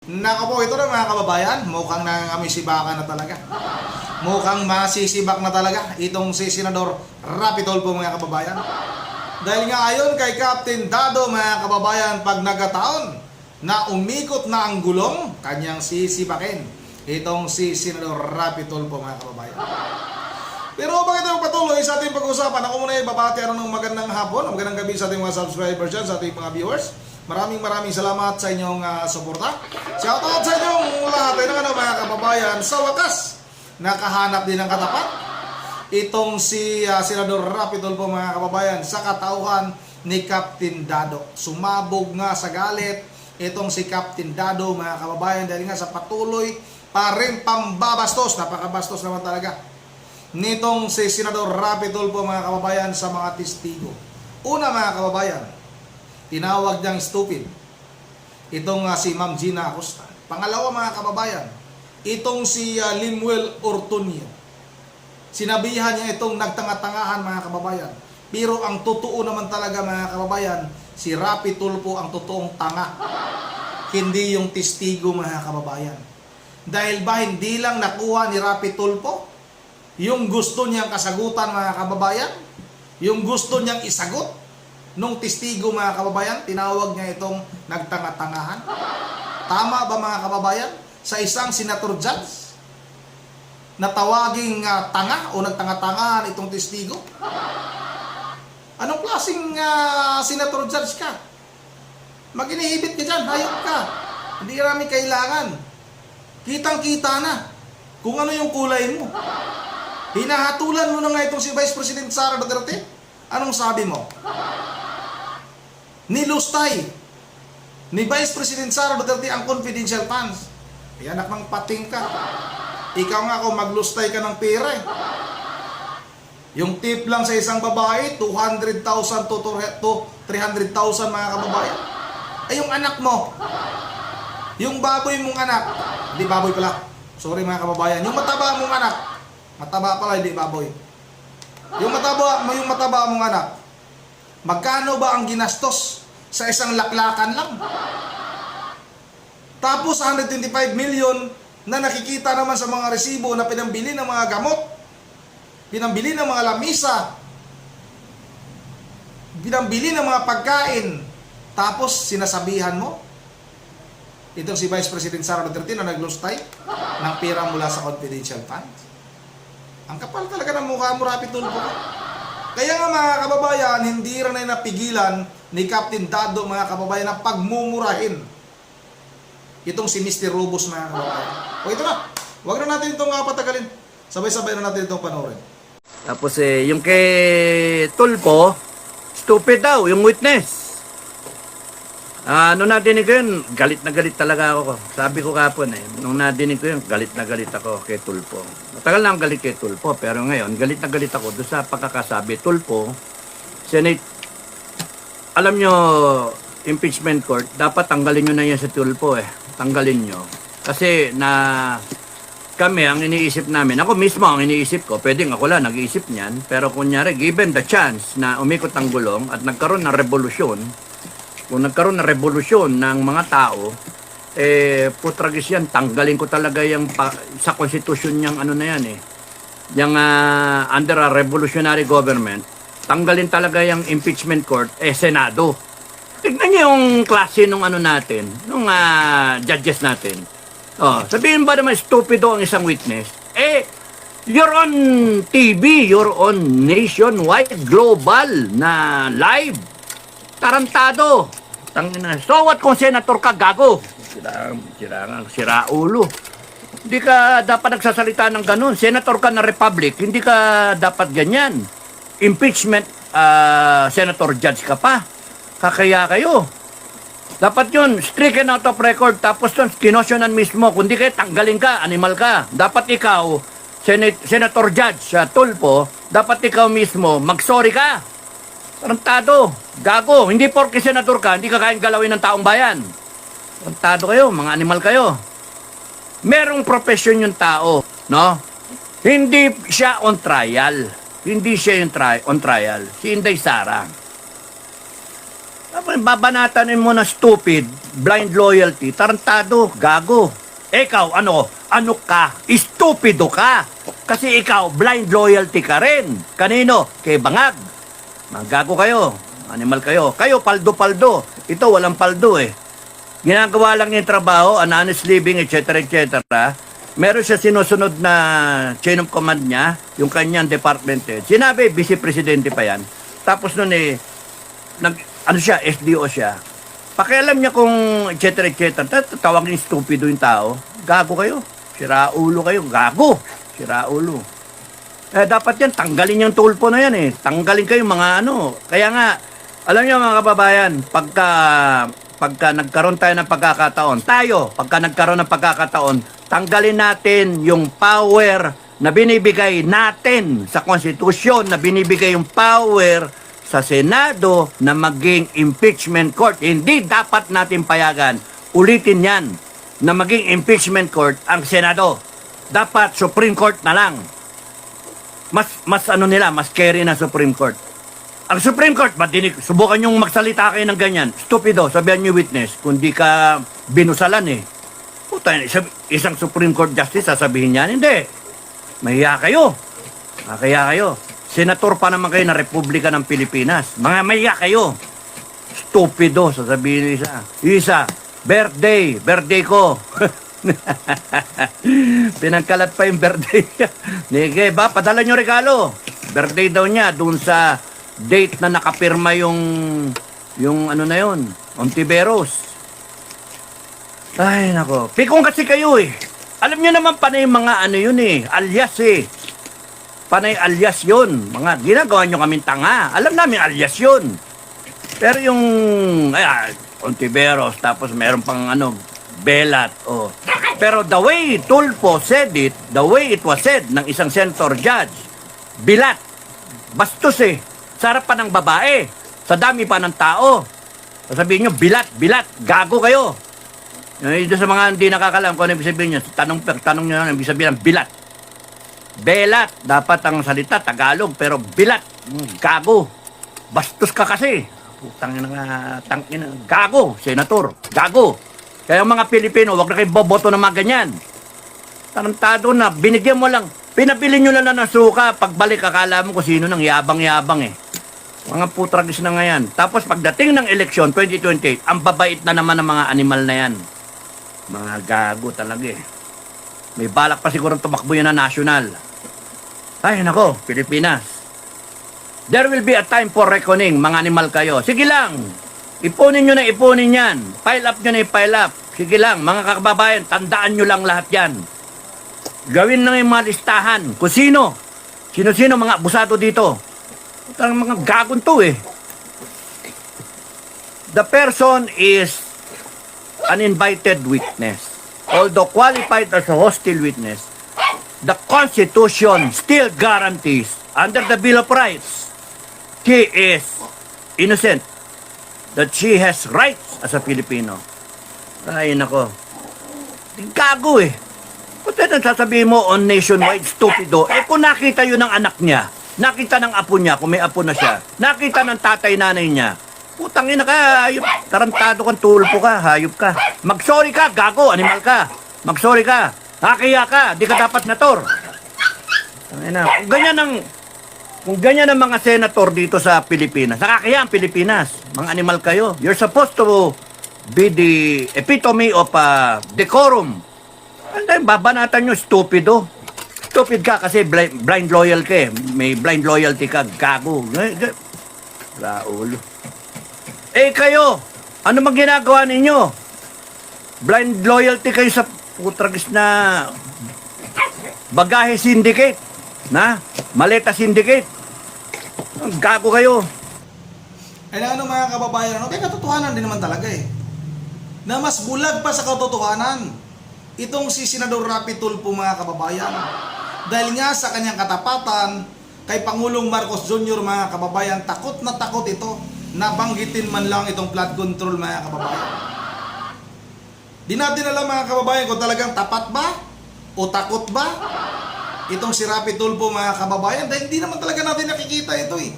Nako po, ito na mga kababayan, mukhang nangangamoy sibakan na talaga. Mukhang masisibak na talaga itong si Senador Rapi Tulfo mga kababayan. Dahil nga ayon kay Captain Dado mga kababayan, pag nagkataon na umikot na ang gulong, kanyang sisibakin itong si Senador Rapi Tulfo mga kababayan. Pero bakit tayo patuloy sa ating pag-usapan? Ako muna ibabati ng magandang hapon, magandang gabi sa ating mga subscribers dyan, sa ating mga viewers. Maraming salamat sa inyong suporta. Shoutout sa inyong lahat ng mga kababayan. Sa wakas, nakahanap din ng katapat itong si Senador Rapi Tulfo mga kababayan sa katauhan ni Captain Dado. Sumabog nga sa galit itong si Captain Dado mga kababayan dahil nga sa patuloy pa rin pambabastos, napakabastos naman talaga nitong si Senador Rapi Tulfo mga kababayan sa mga testigo. Una mga kababayan, tinawag niyang stupid itong si Ma'am Gina Acosta. Pangalawa mga kababayan, itong si Limuel Ortuño. Sinabihan niya itong nagtanga-tangahan mga kababayan. Pero ang totoo naman talaga mga kababayan, si Rapi Tulfo ang totoong tanga. Hindi yung testigo mga kababayan. Dahil ba hindi lang nakuha ni Rapi Tulfo yung gusto niyang kasagutan mga kababayan, yung gusto niyang isagot nung testigo mga kababayan, tinawag niya itong nagtanga-tangahan. Tama ba mga kababayan? Sa isang senator judge na tawaging tanga o nagtanga-tangahan itong testigo? Anong klaseng senator judge ka? Mag-inihibit ka dyan, hayop ka. Hindi namin kailangan. Kitang-kita na kung ano yung kulay mo. Hinahatulan mo na nga itong si Vice President Sara Duterte. Anong sabi mo? Nilustay ni Vice President Sara Duterte ang confidential funds. Ay anak ng pating ka. Ikaw nga kung maglustay ka ng pera eh. Yung tip lang sa isang babae, 200,000 to 300,000 mga kababayan. Ay yung anak mo, yung baboy mong anak, hindi baboy pala, sorry mga kababayan, yung mataba mong anak, mataba pala hindi baboy, yung mataba mong anak, magkano ba ang ginastos sa isang laklakan lang? Tapos 125 million na nakikita naman sa mga resibo na pinambili ng mga gamot, pinambili ng mga lamisa, pinambili ng mga pagkain. Tapos sinasabihan mo itong si Vice President Sara Duterte na naglustay ng pera mula sa confidential funds. Ang kapal talaga ng mukha mo, Rapi Tulfo. Kaya nga mga kababayan, hindi rin na napigilan ni Captain Dado mga kababayan na pagmumurahin itong si Mr. Robos mga kababayan. O ito na, huwag na natin itong patagalin. Sabay-sabay na natin itong panoorin. Tapos yung kay Tulfo, stupid daw, yung witness. Nung nadinig ko yun, galit na galit talaga ako. Sabi ko kapon nung nadinig ko yun, galit na galit ako kay Tulfo. Matagal na akong galit kay Tulfo, pero ngayon, galit na galit ako doon sa pagkakasabi. Tulfo, Senate, alam nyo, impeachment court, dapat tanggalin nyo na yan sa Tulfo Tanggalin nyo. Kasi kami, ang iniisip namin, ako mismo ang iniisip ko, pwedeng ako lang nag-iisip niyan, pero kunyari, given the chance na umikot ang gulong at nagkaroon ng revolusyon, kung nagkaroon ng revolusyon ng mga tao, putragis yan, tanggalin ko talaga yung sa konstitusyon niyang ano na yan yung under a revolutionary government, tanggalin talaga yung impeachment court, Senado. Tignan niyo yung klase nung ano natin, nung judges natin. Sabihin ba naman stupido ang isang witness? You're on TV, you're on nationwide, global na live. Tarantado. So what kung senator ka, gago? Sira ulo. Hindi ka dapat nagsasalita ng ganun. Senator ka na republic, hindi ka dapat ganyan. Impeachment, senator judge ka pa. Kakaya kayo. Dapat yun, stricken out of record, tapos yun, kinosyonan mismo. Kundi kayo, tanggalin ka, animal ka. Dapat ikaw, senator judge, Tulfo, dapat ikaw mismo, mag-sorry ka. Tarantado, gago, hindi porke senador ka, hindi ka kayang galawin ng taong bayan. Tarantado kayo, mga animal kayo. Merong profesyon yung tao, no? Hindi siya on trial. On trial. Si Inday Sara. Babanatanin mo na stupid, blind loyalty, tarantado, gago. Ikaw, ano ka? Stupido ka. Kasi ikaw, blind loyalty ka rin. Kanino? Kay Bangag. Gago kayo. Animal kayo. Kayo, paldo-paldo. Ito, walang paldo eh. Ginagawa lang yung trabaho, an honest living, etc. etc. Meron siya sinusunod na chain of command niya, yung kanyang department head. Sinabi, vice presidente pa yan. Tapos nun SDO siya. Pakialam niya kung etc. etc. Tawagin stupido yung tao. Gago kayo. Siraulo kayo. Gago. Siraulo. Dapat yan, tanggalin yung tulpo na yan eh. Tanggalin kayo mga Kaya nga, alam niyo mga kababayan, pagka nagkaroon tayo ng pagkakataon, pagka nagkaroon ng pagkakataon, tanggalin natin yung power na binibigay natin sa konstitusyon, na binibigay yung power sa Senado na maging impeachment court. Hindi dapat natin payagan. Ulitin yan, na maging impeachment court ang Senado. Dapat Supreme Court na lang. Mas scary na Supreme Court. Ang Supreme Court, subukan yung magsalita kayo ng ganyan. Stupido, sabihan nyo witness, kung di ka binusalan eh. Puta, isang Supreme Court Justice, sasabihin niyan, hindi. Mahiya kayo. Kaya kayo. Senator pa naman kayo na Republika ng Pilipinas. Mga mahiya kayo. Stupido, sasabihin isa. Isa, birthday ko. Pinangkalat pa yung birthday. Sige ba, padala nyo regalo. Birthday daw niya, dun sa date na nakapirma yung Ontiveros. Ay, nako. Pikong kasi kayo eh. Alam nyo naman panay mga alias eh. Panay alias yun. Mga ginagawa nyo kaming tanga. Alam namin alias yun. Pero yung, Ontiveros, tapos meron pang Belat, Pero the way Tulfo said it, the way it was said ng isang senator judge, bilat. Bastos eh. Sarap pa ng babae. Sa dami pa ng tao. Sasabihin nyo, bilat, gago kayo. Ito sa mga hindi nakakalam kung ano ibig sabihin nyo, tanong nyo ano ibig sabihin ng bilat. Belat, dapat ang salita, Tagalog, pero bilat, gago. Bastos ka kasi. Putang ina, gago, senator, gago. Kaya mga Pilipino, wag na kayo boboto ng mga ganyan. Tarantado na, binigyan mo lang, pinabili nyo lang na ng suka, pagbalik akala mo kung sino nang yabang-yabang eh. Mga putragis na nga yan. Tapos pagdating ng eleksyon 2028, ang babait na naman ng mga animal na yan. Mga gago talaga eh. May balak pa siguro tumakbo yan na national. Ay nako, Pilipinas. There will be a time for reckoning, mga animal kayo. Sige lang, ipunin nyo na ipunin yan. Pile up nyo na i-pile up. Sige lang, mga kababayan, tandaan nyo lang lahat yan. Gawin na yung mga listahan. Kung sino mga abusado dito. Ang mga gagon to eh. The person is an invited witness. Although qualified as a hostile witness, the Constitution still guarantees, under the Bill of Rights, she is innocent. That she has rights as a Filipino. Ay, nako. Gago eh. Kung sasabihin mo on nationwide, stupido, kung nakita yun ng anak niya, nakita ng apo niya, kung may apo na siya, nakita ng tatay-nanay niya, putang ina ka, hayop, tarantado kang tulpo ka, hayop ka. Mag-sorry ka, gago, animal ka. Mag-sorry ka, hakiya ka, di ka dapat nator. Kung ganyan ang mga senator dito sa Pilipinas, nakakaya ang Pilipinas, mga animal kayo. You're supposed to be the epitome of decorum. Ano, babanatan nyo, stupido. Stupid ka kasi blind loyal ka eh. May blind loyalty ka, gago. Raul. Kayo, ano mang ginagawa ninyo? Blind loyalty kayo sa putragis na bagahe syndicate. Maleta syndicate. Gago kayo. Mga kababayan, may katotohanan din naman talaga eh. Na mas bulag pa sa katotohanan. Itong si Senador Rapi Tulfo, mga kababayan. Dahil nga sa kanyang katapatan kay Pangulong Marcos Jr., mga kababayan, takot na takot ito na banggitin man lang itong flood control, mga kababayan. Di natin alam, mga kababayan, kung talagang tapat ba o takot ba itong si Rapi Tulfo, mga kababayan, dahil hindi naman talaga natin nakikita ito eh.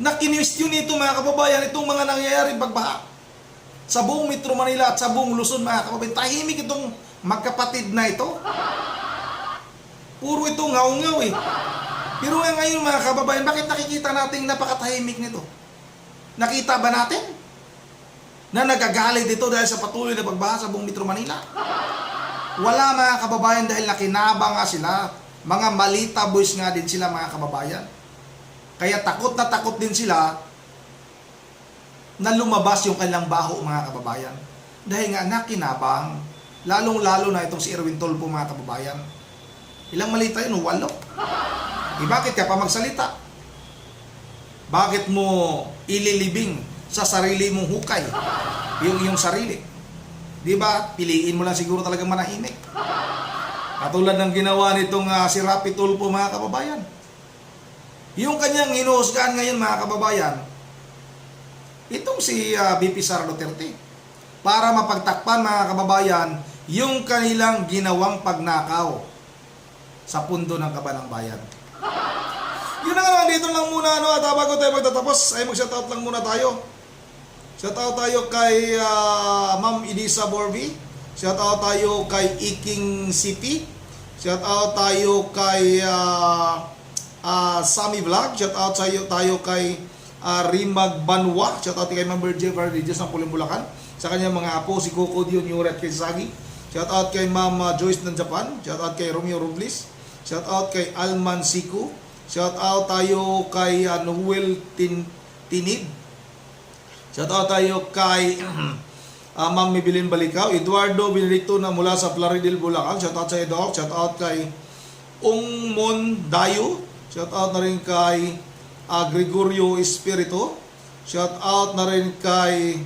na kinwestiyon nito mga kababayan, itong mga nangyayaring pagbaha sa buong Metro Manila at sa buong Luzon mga kababayan. Tahimik itong magkapatid na ito. Puro ito ngaw-ngaw eh. Pero ngayon mga kababayan, bakit nakikita natin napakatahimik nito? Nakita ba natin na nagagalit ito dahil sa patuloy na pagbaha sa buong Metro Manila? Wala mga kababayan, dahil nakinabang nga sila. Mga malita boys nga din sila mga kababayan. Kaya takot na takot din sila na lumabas yung kanilang baho mga kababayan. Dahil nga nakinabang, lalong-lalo na itong si Erwin Tulfo mga kababayan. Ilang malita yun? 8. Bakit ka pa magsalita? Bakit mo ililibing sa sarili mong hukay yung sarili? Di ba? Piliin mo lang siguro talagang manahimik. Katulad ng ginawa nitong si Rapi Tulfo mga kababayan. Yung kanyang hinuhusgahan ngayon mga kababayan, itong si VP Sara Duterte, para mapagtakpan mga kababayan yung kanilang ginawang pagnakaw sa pundo ng Kabanang Bayan. Yun na nga, dito lang muna at bago tayo magtatapos ay mag-shoutout lang muna tayo. Shoutout tayo kay Ma'am Elisa Borby. Shoutout tayo kay Iking CP. Shoutout tayo kay Sammy Vlog. Shoutout tayo kay Rimag Banwa. Shoutout kay Ma'am Virgil Vardidios ng Puling Bulacan. Sa kanyang mga apo, si Coco Dion, Yuret kay Sagi. Shoutout kay Ma'am Joyce ng Japan. Shoutout kay Romeo Robles. Shoutout kay Alman Siku. Shoutout tayo kay Noel Tinid. Shoutout tayo kay Ma'am Mibilin Balikaw. Eduardo Benedicto na mula sa Plaridel, Bulacan. Shoutout sa Edo. Shoutout kay Ungmon Dayo. Shoutout na rin kay Gregorio Espirito. Shoutout na rin kay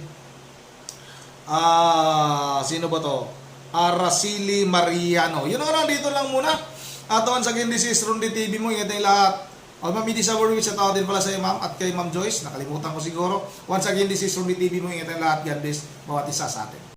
sino ba to? Araceli Mariano. Yun na lang, dito lang muna. At once again, this is Rundi TV mo. Ingat na lahat. Ma'am Edisa Borby, shoutout din pala sa iyo ma'am. At kay Ma'am Joyce, nakalimutan ko siguro. Once again, this is Rundi TV mo. Ingat na lahat. God bless bawat isa sa atin.